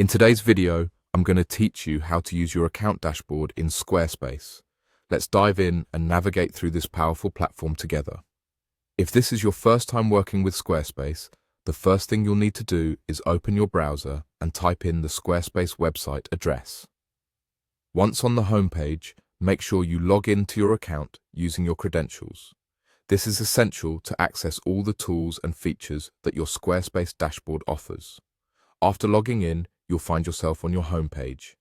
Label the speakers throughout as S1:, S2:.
S1: In today's video, I'm going to teach you how to use your account dashboard in Squarespace. Let's dive in and navigate through this powerful platform together. If this is your first time working with Squarespace, the first thing you'll need to do is open your browser and type in the Squarespace website address. Once on the home page, make sure you log into your account using your credentials. This is essential to access all the tools and features that your Squarespace dashboard offers. After logging in, you'll find yourself on your home page.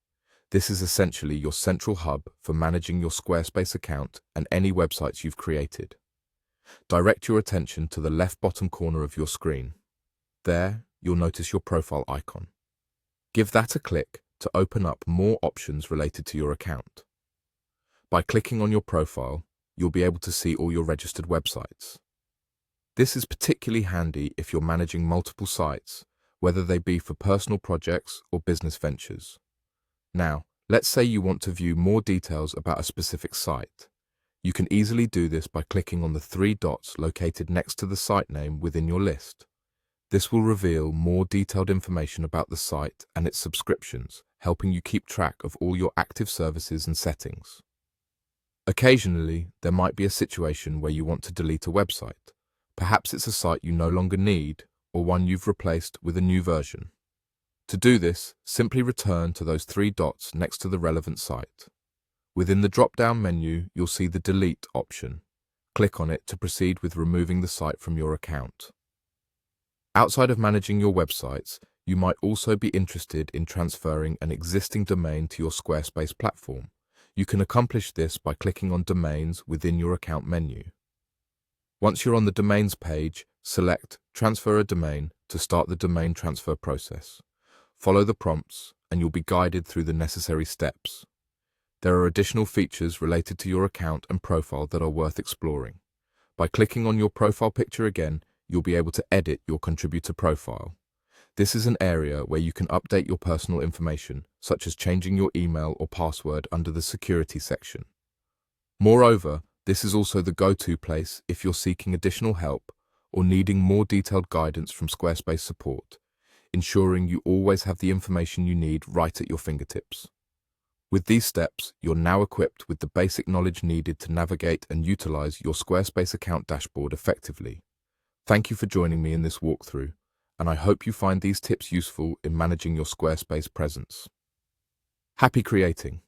S1: This is essentially your central hub for managing your Squarespace account and any websites you've created. Direct your attention to the left bottom corner of your screen. There, you'll notice your profile icon. Give that a click to open up more options related to your account. By clicking on your profile, you'll be able to see all your registered websites. This is particularly handy if you're managing multiple sites, whether they be for personal projects or business ventures. Now, let's say you want to view more details about a specific site. You can easily do this by clicking on the three dots located next to the site name within your list. This will reveal more detailed information about the site and its subscriptions, helping you keep track of all your active services and settings. Occasionally, there might be a situation where you want to delete a website. Perhaps it's a site you no longer need, or one you've replaced with a new version. To do this, simply return to those three dots next to the relevant site. Within the drop-down menu, you'll see the Delete option. Click on it to proceed with removing the site from your account. Outside of managing your websites, you might also be interested in transferring an existing domain to your Squarespace platform. You can accomplish this by clicking on Domains within your account menu. Once you're on the Domains page, select Transfer a Domain to start the domain transfer process. Follow the prompts and you'll be guided through the necessary steps. There are additional features related to your account and profile that are worth exploring. By clicking on your profile picture again, you'll be able to edit your contributor profile. This is an area where you can update your personal information, such as changing your email or password under the security section. Moreover, this is also the go-to place if you're seeking additional help or needing more detailed guidance from Squarespace support, ensuring you always have the information you need right at your fingertips. With these steps, you're now equipped with the basic knowledge needed to navigate and utilize your Squarespace account dashboard effectively. Thank you for joining me in this walkthrough, and I hope you find these tips useful in managing your Squarespace presence. Happy creating!